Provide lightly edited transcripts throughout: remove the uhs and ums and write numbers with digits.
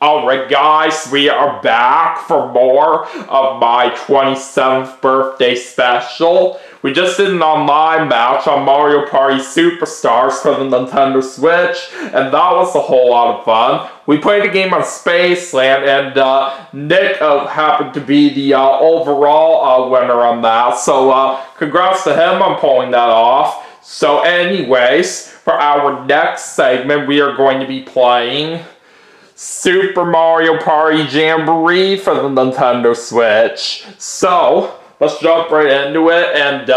Alright guys, we are back for more of my 27th birthday special. We just did an online match on Mario Party Superstars for the Nintendo Switch, and that was a whole lot of fun. We played a game on Spaceland, and Nick happened to be the overall winner on that, so congrats to him on pulling that off. So anyways, for our next segment, we are going to be playing Super Mario Party Jamboree for the Nintendo Switch. So, let's jump right into it, and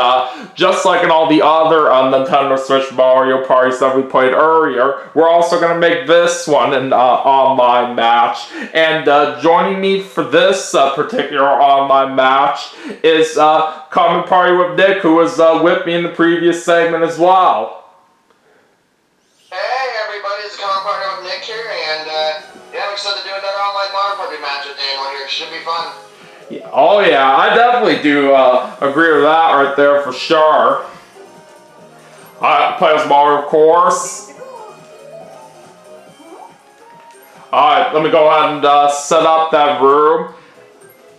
just like in all the other Nintendo Switch Mario Parties that we played earlier, we're also going to make this one an online match. And joining me for this particular online match is Come&PartywithNick, who was with me in the previous segment as well. Hey everybody, it's Come&PartywithNick here, and yeah, I'm excited to do another online Mario Party match with Daniel here. It should be fun. Yeah, oh yeah, I definitely do agree with that right there for sure. I play as Mario, of course. Alright, let me go ahead and set up that room.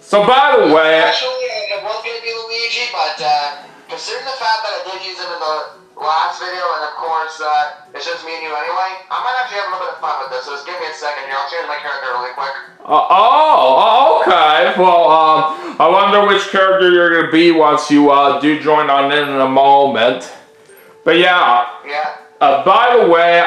So by the way... Actually, it was going to be Luigi, but considering the fact that I did use him in the last video, and of course, it's just me and you anyway, I might actually have a little bit of fun with this, so just give me a second here. I'll change my character really quick. Okay. Well, I wonder which character you're going to be once you do join on in a moment. But yeah. By the way,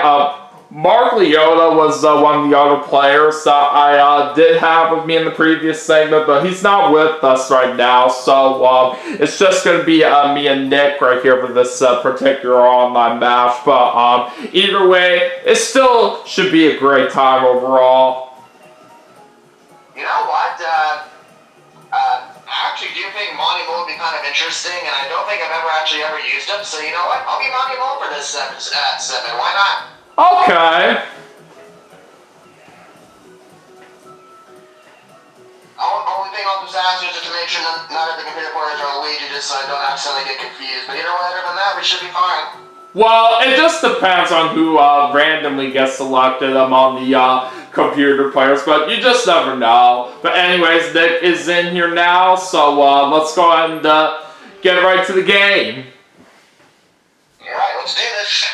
Mark Leota was one of the other players that I did have with me in the previous segment, but he's not with us right now, so it's just going to be me and Nick right here for this particular online match. But either way, it still should be a great time overall. You know what? I actually do think Monty Mo would be kind of interesting, and I don't think I've ever used him, so you know what? I'll be Monty Mo for this segment. Why not? Okay. Only thing I'll just ask you is to make sure that none of the computer players are Luigi, just so I don't accidentally get confused. But either way, other than that, we should be fine. Well, it just depends on who randomly gets selected among the computer players, but you just never know. But anyways, Nick is in here now, so let's go ahead and get right to the game. Alright, let's do this.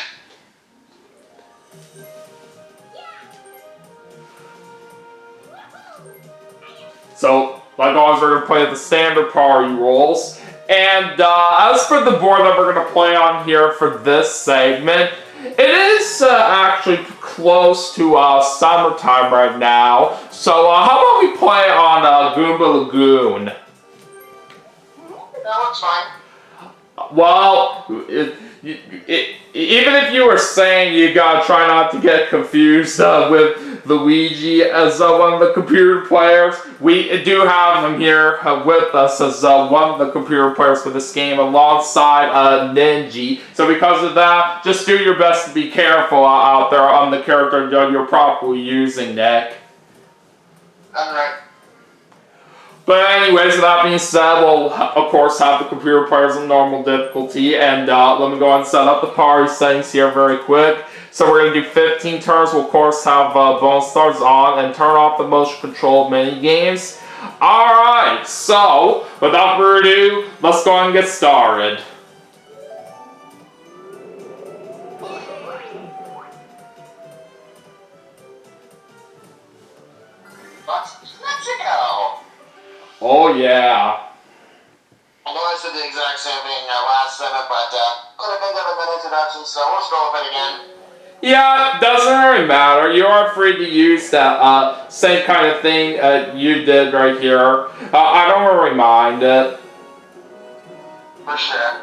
So, like always, we're going to play the standard party rules. And as for the board that we're going to play on here for this segment, it is actually close to summertime right now. So how about we play on Goomba Lagoon? That looks fine. Well, even if you were saying, you gotta try not to get confused with Luigi as one of the computer players. We do have him here with us as one of the computer players for this game alongside Ninja. So because of that, just do your best to be careful out there on the character that you're probably using, Nick. Alright. But anyways, with that being said, we'll of course have the computer players on normal difficulty, and let me go ahead and set up the party settings here very quick. So we're going to do 15 turns. We'll of course have bonus stars on and turn off the motion control mini games. Alright, so without further ado, let's go ahead and get started. Mexico! Oh yeah. I know I said the exact same thing last segment, but couldn't think of a good introduction, so we'll just go with it again. Yeah, doesn't really matter. You are free to use that same kind of thing you did right here. I don't really mind it. For sure.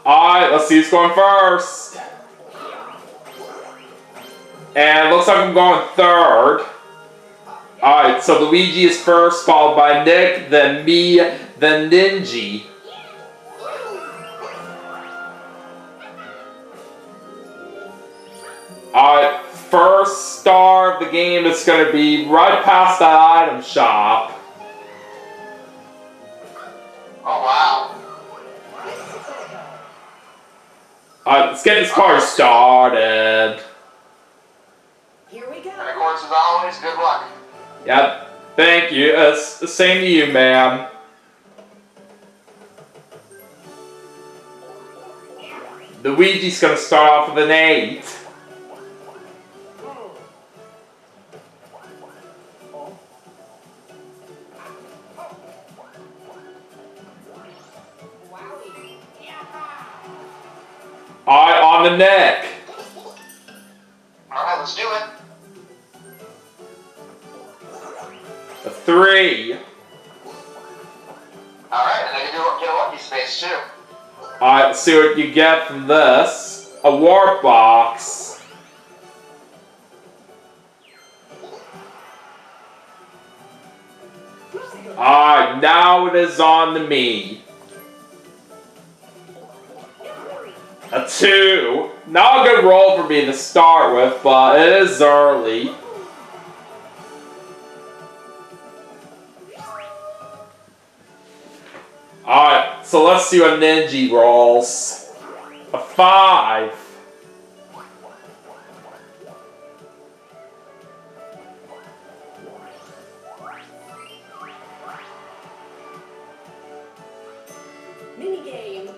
Alright, let's see who's going first. And looks like I'm going third. Alright, so Luigi is first, followed by Nick, then me, then Ninja. Alright, first star of the game is going to be right past that item shop. Oh, wow. Alright, let's get this party started. Here we go. And of course, as always, good luck. Yep, thank you. Same to you, ma'am. Luigi's gonna start off with an 8. Alright, on the Nick. Alright, let's do it. A 3. Alright, and then you get a lucky space too. Alright, let's see what you get from this. A warp box. Alright, now it is on to me. A 2. Not a good roll for me to start with, but it is early. Alright, so let's see what Ninja rolls. A 5. Minigame.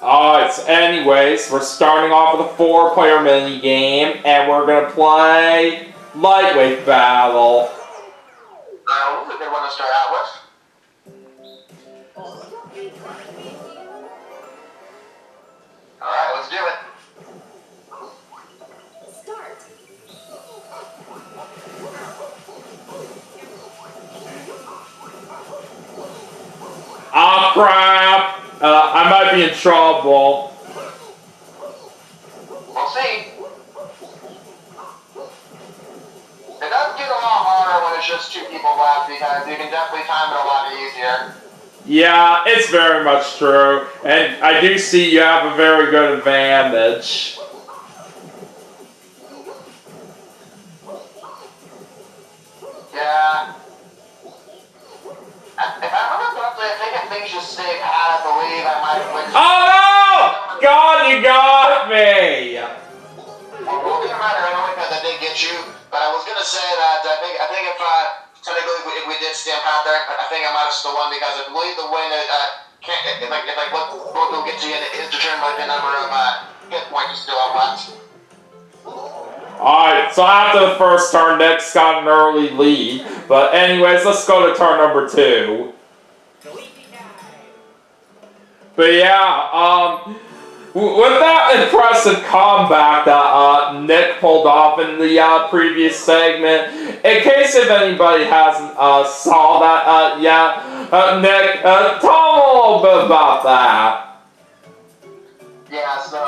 Alright, so anyways, we're starting off with a 4-player mini game, and we're gonna play Lightweight Battle. Who's a good one to start out with? Alright, let's do it. Start. Ah, crap! I might be in trouble. We'll see. It does get a lot harder when it's just 2 people left because you can definitely time it a lot easier. Yeah, it's very much true. And I do see you have a very good advantage. Yeah. If I remember correctly, I think if things just stay pat, I believe I might win. Oh no! God, you got me! Well, we'll get right around because I did get you, but I was gonna say that I think if technically if we did stand pat there, I think I might have still won because I believe the win can't if what will get to you is determined by the number of hit points you still have left. Alright, so after the first turn, Nick's got an early lead. But anyways, let's go to turn number 2. But yeah, with that impressive comeback that Nick pulled off in the previous segment, in case if anybody hasn't saw that yet, Nick, tell them a little bit about that. Yeah, so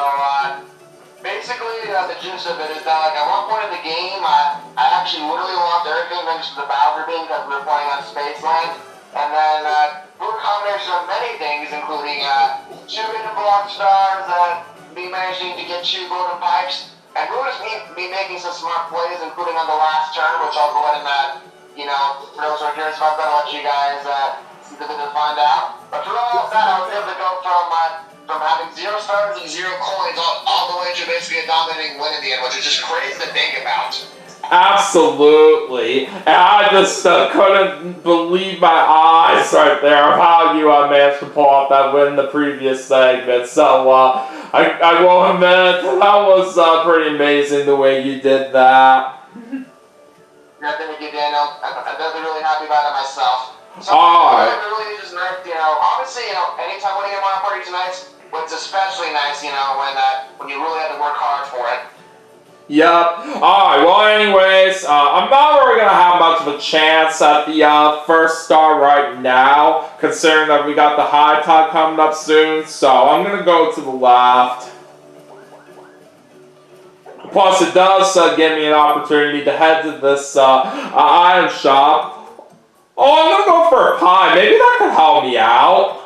basically the gist of it is that like at one point in the game, I actually literally lost everything thanks to the Bowser beam because we were playing on Spaceland, and then through a combination of many things, including 2 hidden block stars, me managing to get 2 golden pipes, and really just me making some smart plays, including on the last turn, which I'll go ahead and for those who are curious about that, I'll let you guys see the video to find out. But through all of that, I was able to go from having 0 stars and 0 coins all the way to basically a dominating win in the end, which is just crazy to think about. Absolutely. And I just couldn't believe my eyes right there of how you managed to pull off that win in the previous segment. So I will admit that was pretty amazing the way you did that. Yeah, thank you, Daniel. I'm definitely really happy about it myself. So, Alright. really just nice, obviously, anytime winning a Mario Party tonight's, it's especially nice, when you really have to work hard for it. Yep. Alright, well anyways, I'm not really going to have much of a chance at the first star right now, considering that we got the high tide coming up soon, so I'm going to go to the left. Plus, it does give me an opportunity to head to this item shop. Oh, I'm going to go for a pie. Maybe that could help me out.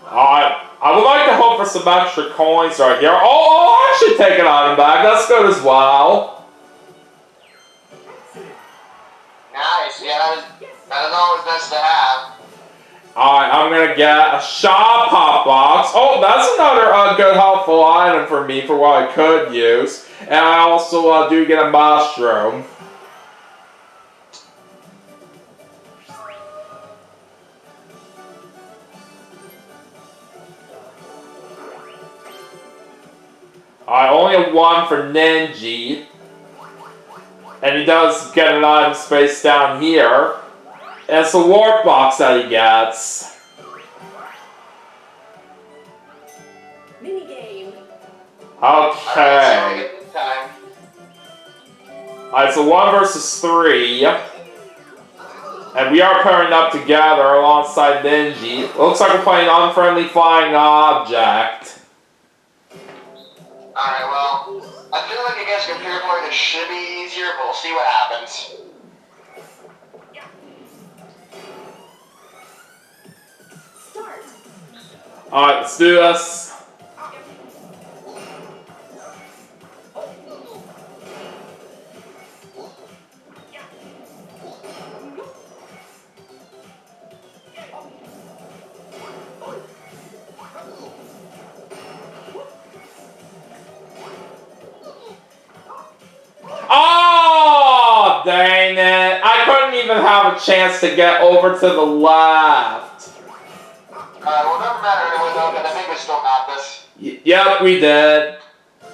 Alright, I would like to hope for some extra coins right here. Oh, I should take an item back. That's good as well. Nice. Yeah, that is always nice to have. Alright, I'm gonna get a shop pop box. Oh, that's another good helpful item for me for what I could use. And I also do get a mushroom. I only have one for Ninja. And he does get an item space down here. And it's a warp box that he gets. Minigame. Okay. Alright, so 1 versus 3. And we are pairing up together alongside Ninja. Looks like we're playing Unfriendly Flying Object. Alright, well, I feel like against computer play this should be easier, but we'll see what happens. Start. Alright, let's do this. Oh, dang it. I couldn't even have a chance to get over to the left. Well, it doesn't matter anyway, though, because I think we still got this. Yep, we did.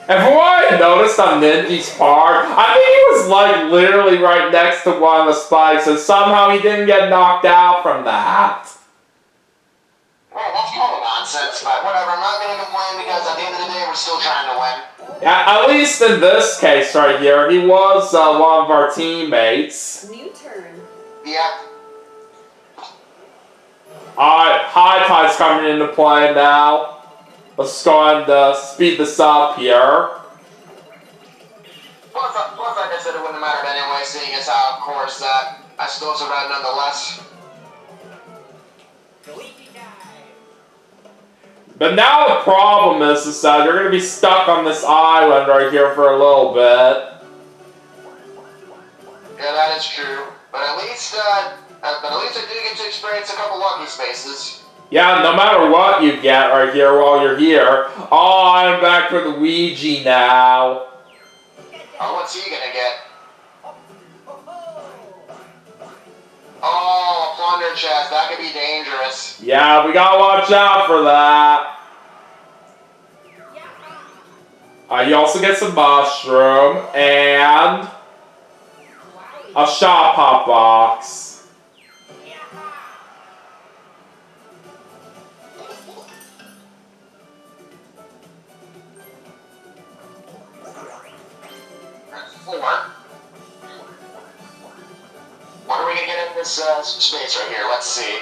And from what I noticed on Ninja's part, I think he was like literally right next to one of the spikes, and somehow he didn't get knocked out from that. Well, that's kind of nonsense, but whatever. I'm not going to complain because at the end of the day, we're still trying to win. At least in this case right here, he was one of our teammates. New turn. Yep. Alright, High Tide's coming into play now. Let's go and speed this up here. Plus, like I said, it wouldn't have mattered anyway, seeing as how, of course, I still survived nonetheless. But now the problem is that you're going to be stuck on this island right here for a little bit. Yeah, that is true. But at least I do get to experience a couple lucky spaces. Yeah, no matter what you get right here while you're here. Oh, I'm back for the Ouija now. Oh, what's he gonna get? Oh, a plunder chest. That could be dangerous. Yeah, we gotta watch out for that. You also get some mushroom and a shop pop box. That's 4. What are we gonna get in this space right here? Let's see.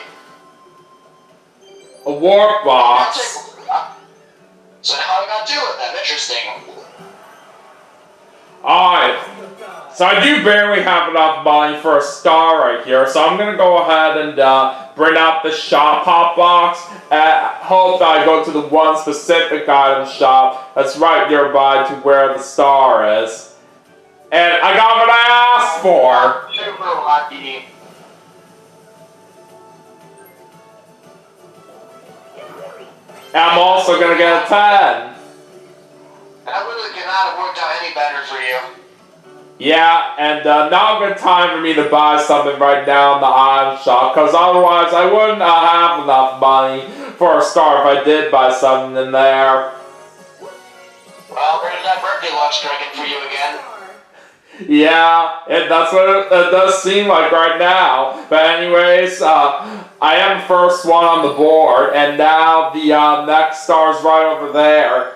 A warp box. So now I got 2 of them. Interesting. Alright. So I do barely have enough money for a star right here, so I'm gonna go ahead and bring out the shop pop box and hope that I go to the one specific item shop that's right nearby to where the star is. And I got what I asked for! Super lucky. And I'm also gonna get a 10. That really cannot have worked out any better for you. Yeah, and not a good time for me to buy something right now in the item shop, because otherwise I wouldn't have enough money for a star if I did buy something in there. Well, there's that birthday lunch drinking for you again. Yeah, that's what it does seem like right now. But anyways, I am the first one on the board, and now the next star's right over there.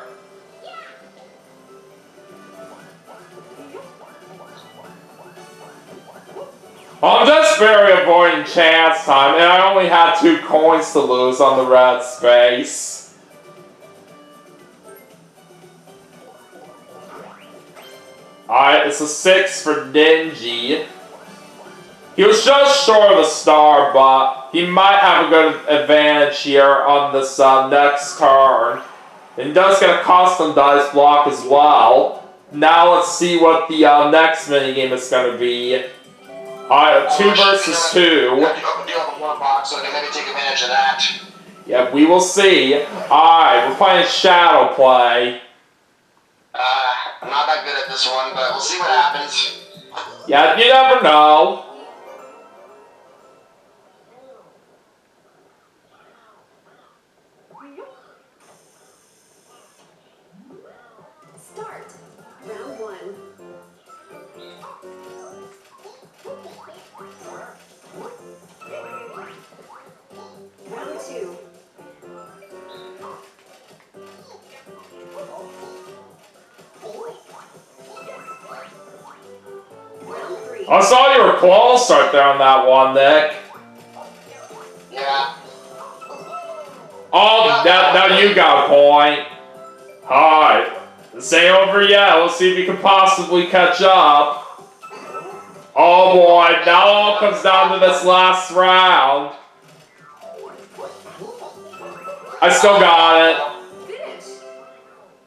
I'm just barely avoiding chance time, and I only had 2 coins to lose on the red space. Alright, it's a 6 for Ninja. He was just short of a star, but he might have a good advantage here on this next turn. And he does get a custom dice block as well. Now let's see what the next minigame is going to be. 2 versus 2. You have a one box, so I can maybe take advantage of that. Yep, we will see. Alright, we're playing Shadow Play. I'm not that good at this one, but we'll see what happens. Yeah, you never know. Start. Round 1. Round 2. Round 3. I saw you were close right there on that one, Nick. Yeah. Oh, now you got a point. Alright. This ain't over yet. Let's see if you can possibly catch up. Oh boy, now it all comes down to this last round. I still got it. Finish.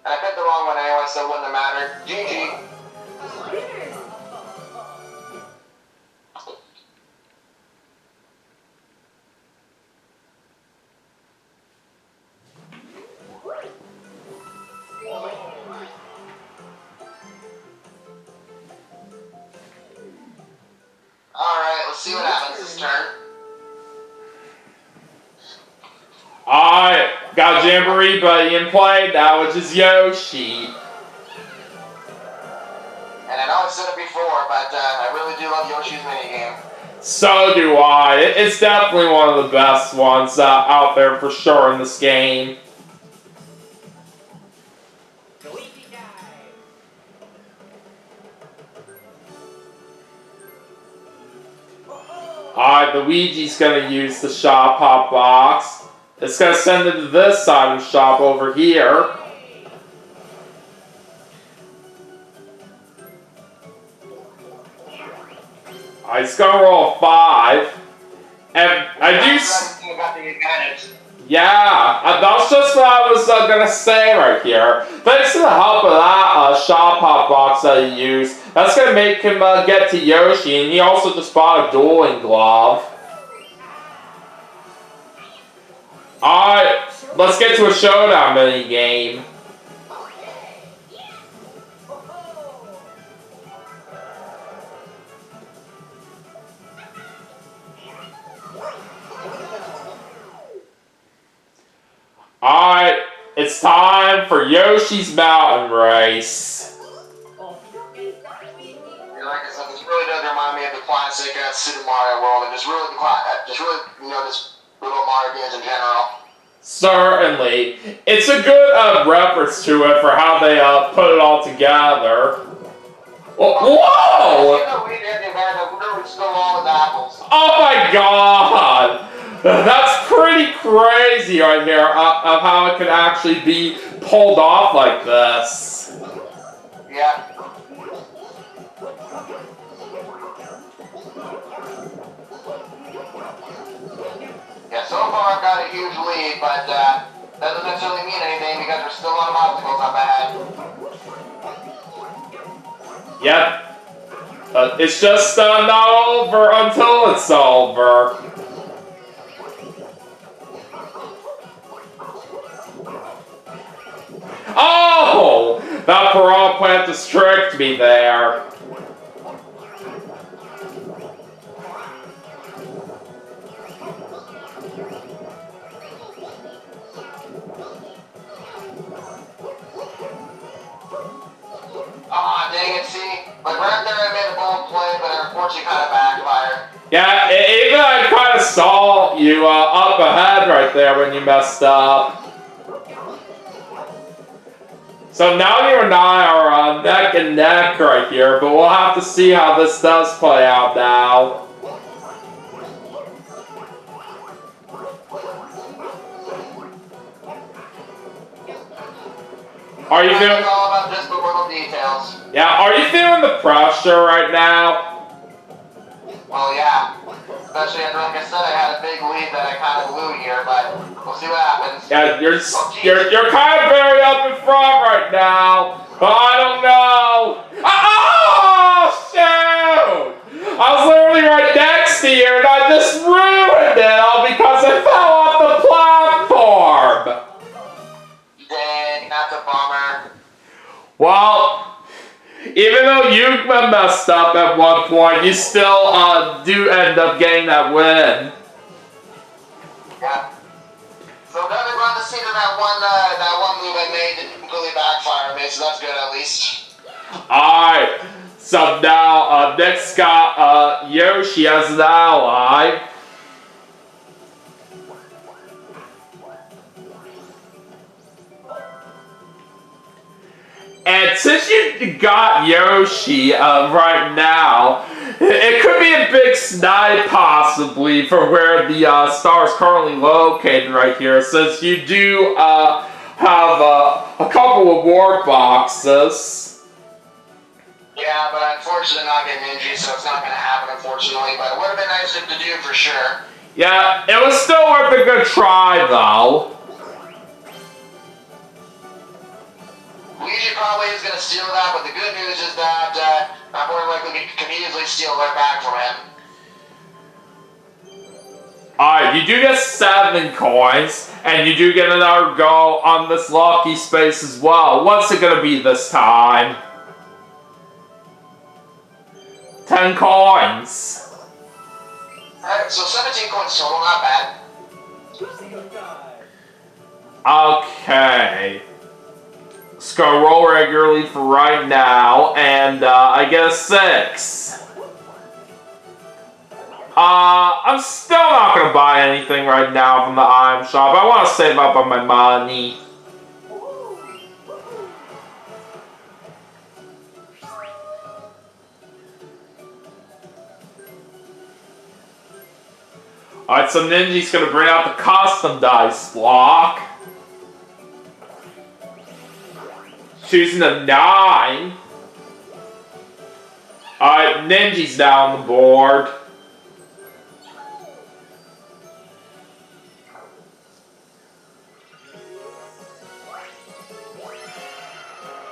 I picked the wrong one anyway, so it wouldn't have mattered. GG. Winners. Alright, let's see what happens this turn. Alright, got Jamboree Buddy in play, now which is Yoshi. And I know I've said it before, but I really do love Yoshi's minigame. So do I. It's definitely one of the best ones out there for sure in this game. Alright, Luigi's gonna use the shop hop box. It's gonna send it to this side of the shop over here. Alright, it's gonna roll a 5. And I do. Got the advantage. Yeah, that's just what I was gonna say right here. Thanks to the help of that shop hop box that he used, that's gonna make him get to Yoshi, and he also just bought a dueling glove. Alright, let's get to a showdown mini game. Alright, it's time for Yoshi's Mountain Race. Like I said, this really does remind me of the classic Super Mario World, and just really, just little Mario games in general. Certainly. It's a good reference to it for how they put it all together. Whoa! You know, we did the advantage of really still all with apples. Oh my god! That's pretty crazy right here of how it could actually be pulled off like this. Yeah. Yeah, so far I've got a huge lead, but that doesn't necessarily mean anything because there's still a lot of obstacles up ahead. Yep. It's just not over until it's over. Oh! That piranha plant just tricked me there. Ah, dang it, see? Like right there I made a bold play, but it unfortunately kind of backfired. Yeah, even I kind of saw you up ahead right there when you messed up. So now you and I are neck and neck right here, but we'll have to see how this does play out now. Are you feeling? It's all about just the little details. Yeah, are you feeling the pressure right now? Well, yeah. Especially after, like I said, I had a big lead that I kind of blew here, but we'll see what happens. Yeah, you're kind of very front right now. I don't know. Oh, shoot! I was literally right next to you and I just ruined it all because I fell off the platform. Dang, that's a bummer. Well, even though you messed up at one point, you still do end up getting that win. Yeah. So definitely glad to see that one move I made didn't completely backfire me, so that's good at least. Alright, so now Nick's got Yoshi as an ally. And since you got Yoshi right now, it could be a big snide possibly for where the star is currently located right here, since you do have a couple reward boxes. Yeah, but unfortunately not getting injured, so it's not going to happen unfortunately, but it would have been nice to do for sure. Yeah, it was still worth a good try though. Luigi probably is going to steal that, but the good news is that I'm more likely can easily steal that back from him. Alright, you do get 7 coins, and you do get another go on this lucky space as well. What's it gonna be this time? 10 coins. Alright, so 17 coins total, not bad. Okay. Let's go roll regularly for right now, and I get a 6. I'm still not gonna buy anything right now from the item shop. I want to save up on my money. Alright, so Ninja's gonna bring out the custom dice block. Choosing a 9. Alright, Ninja's down the board.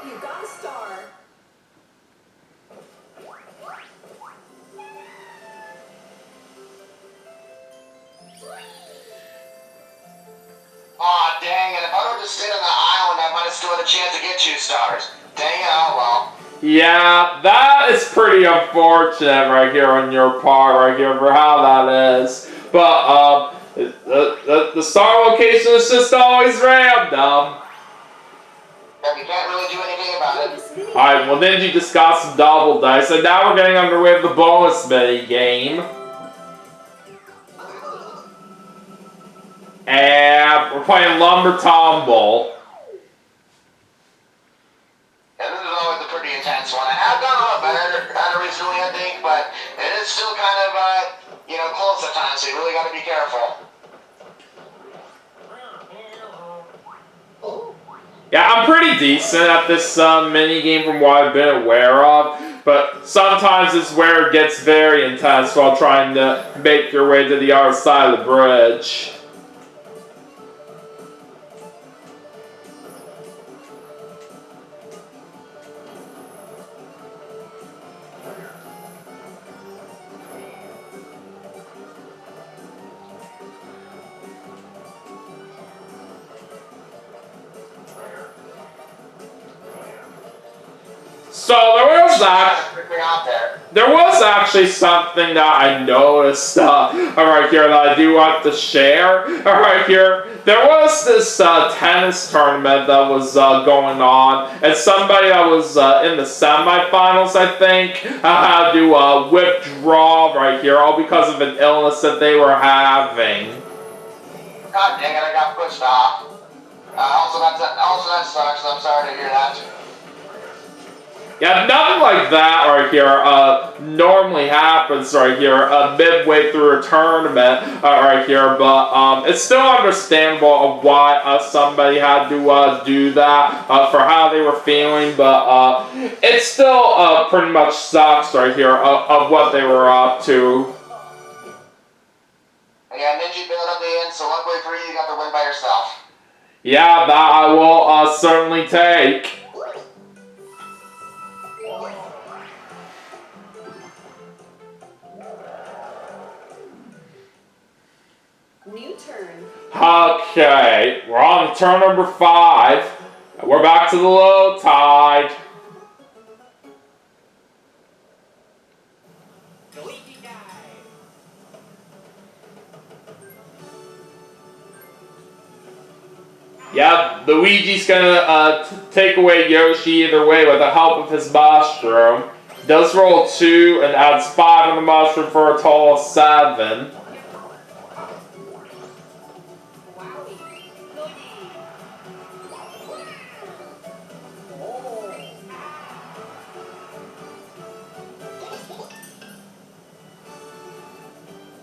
You got a star. Aw, dang it. If I would have just stayed on the island, I might have still had a chance to get 2 stars. Dang it, oh well. Yeah, that is pretty unfortunate right here on your part right here for how that is. But, the star location is just always random. And you can't really do anything about it. Alright, well then you just got some double dice, and now we're getting underway with the bonus mini game. And we're playing Lumber Tumble. And this is always a pretty intense one. I have done a lot better recently, I think, but it is still kind of, close at times, so you really got to be careful. Yeah, I'm pretty decent at this mini game from what I've been aware of, but sometimes it's where it gets very intense while trying to make your way to the other side of the bridge. So there was actually something that I noticed right here that I do want to share. Right here, there was this tennis tournament that was going on, and somebody that was in the semifinals, I think, had to withdraw right here, all because of an illness that they were having. God dang it, I got pushed off. Also that sucks, I'm sorry to hear that. Yeah, nothing like that right here normally happens right here midway through a tournament right here, but it's still understandable of why somebody had to do that for how they were feeling, but it still pretty much sucks right here of what they were up to. Yeah, Ninja bailed at the end, so luckily for you, you got the win by yourself. Yeah, that I will certainly take. New turn. Okay, we're on to turn number 5. We're back to the low tide. Yeah, Luigi's gonna take away Yoshi either way with the help of his mushroom. Does roll 2 and adds 5 on the mushroom for a total of 7.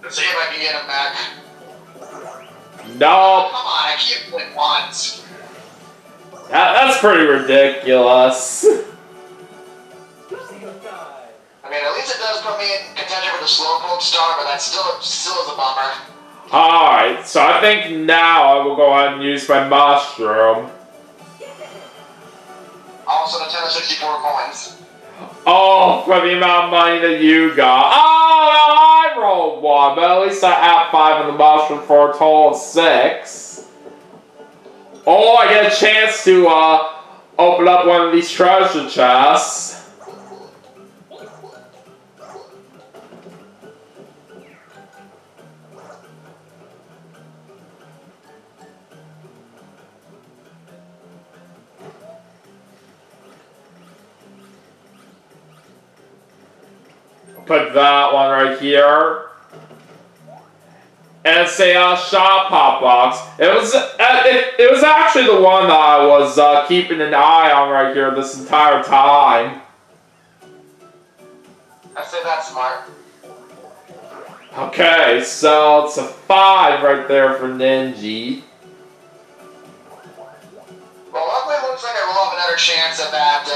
Let's see if I can get him back. Nope. Come on, I can't win once. That's pretty ridiculous. I mean, at least it does put me in contention for the Slowpoke star, but that still is a bummer. Alright, so I think now I will go ahead and use my mushroom. Also, Nintendo 64 coins. Oh, for the amount of money that you got. Oh, no, I rolled 1, but at least I add 5 on the mushroom for a total of 6. Oh, I get a chance to open up one of these treasure chests. Put that one right here. And it's a shop pop box. It was actually the one that I was keeping an eye on right here this entire time. I say that's smart. Okay, so it's a 5 right there for Ninja. Well, luckily it looks like I will have another chance at that,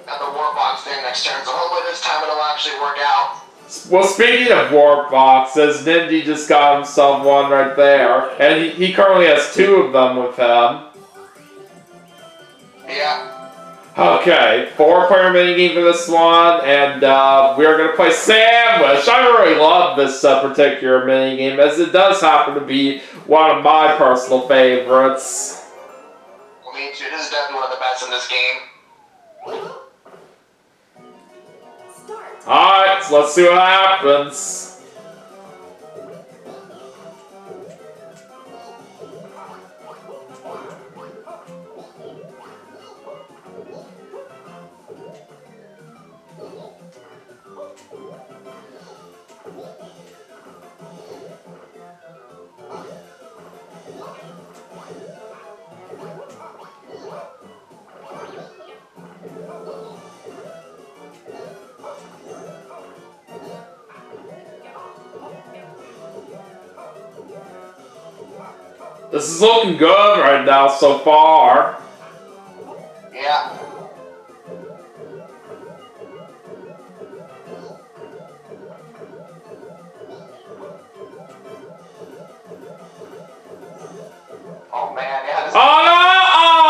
at the War Box thing next turn, so hopefully this time it'll actually work out. Well, speaking of warp boxes, Ninja just got himself one right there, and he currently has 2 of them with him. Yeah. Okay, 4-player minigame for this one, and we are going to play Sandwich. I really love this particular minigame, as it does happen to be one of my personal favorites. Well, me too. This is definitely one of the best in this game. Alright, so let's see what happens. This is looking good right now so far. Yeah. Oh man, yeah. Oh,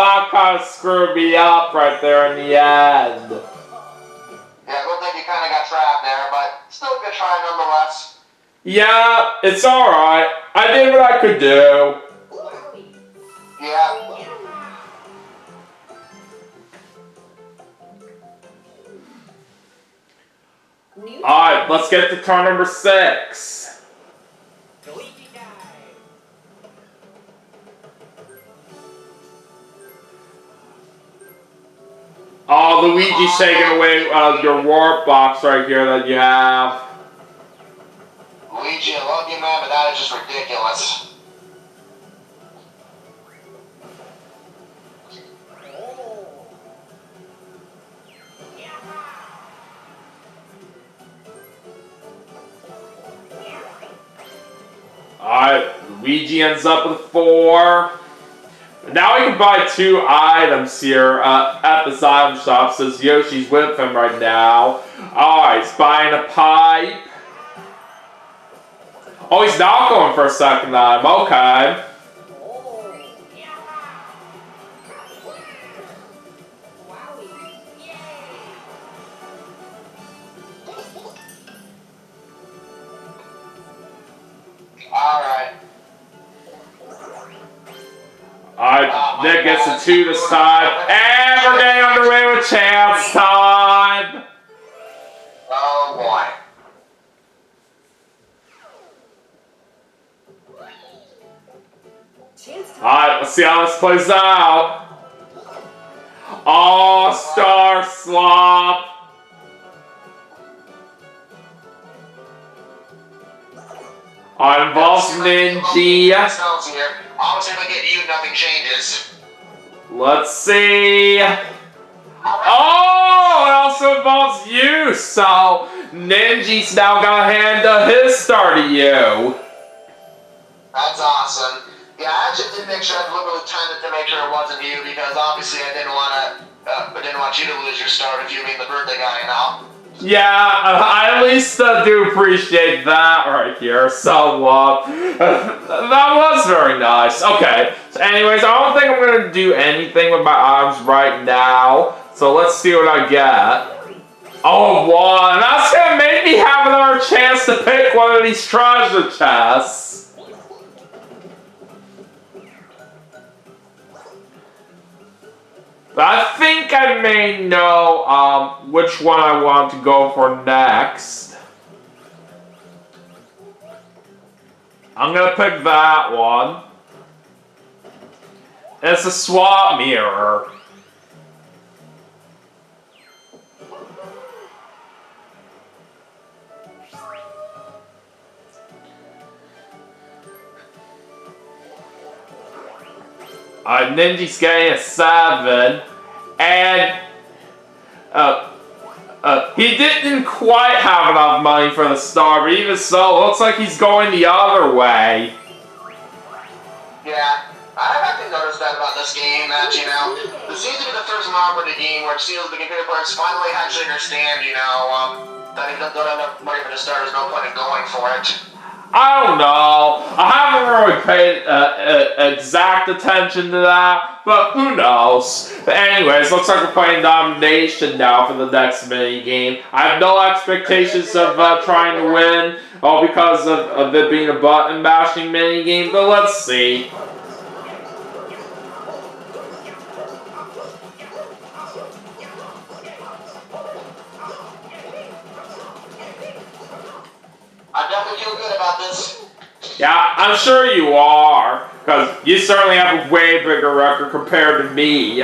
that kind of screwed me up right there in the end. Yeah, it looked like you kind of got trapped there, but still a good try nonetheless. Yeah, it's alright. I did what I could do. Yeah. Alright, let's get to turn number 6. Oh, Luigi's taking away your warp box right here that you have. Luigi, I love you, man, but that is just ridiculous. Alright, Luigi ends up with 4. Now we can buy 2 items here at this item shop, since Yoshi's with him right now. Alright, he's buying a pipe. Oh, he's not going for a second time. Okay. Alright. Alright, Nick gets a 2 this time. And we're getting underway with chance time. Oh boy. Alright, let's see how this plays out. Oh, star swap. Alright, involves Ninja. Obviously, if I get you, nothing changes. Let's see. Oh, it also involves you. So, Ninja's now gonna hand his star to you. That's awesome. Yeah, I actually did make sure I deliberately timed it to make sure it wasn't you because obviously I didn't want you to lose your star if you mean the birthday guy, you know? Yeah, I at least do appreciate that right here, somewhat. That was very nice. Okay, so anyways, I don't think I'm going to do anything with my arms right now. So let's see what I get. Oh, 1. That's going to make me have another chance to pick one of these treasure chests. But I think I may know which one I want to go for next. I'm gonna pick that one. It's a swap mirror. Ninja's getting a 7, and he didn't quite have enough money for the star, but even so, it looks like he's going the other way. Yeah, I've actually noticed that about this game, that, you know, this seems to be the first Mario Party game where it seems the computer players finally actually understand, you know, that if you don't have enough money for the star, there's no point in going for it. I don't know. I haven't really paid exact attention to that, but who knows? But anyways, looks like we're playing Domination now for the next mini game. I have no expectations of trying to win, all because of it being a button bashing mini game. But let's see. I definitely feel good about this. Yeah, I'm sure you are, because you certainly have a way bigger record compared to me.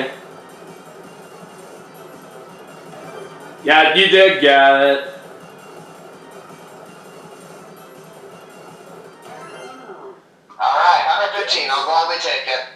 Yeah, you did get it. Alright, 115, I'll gladly take it.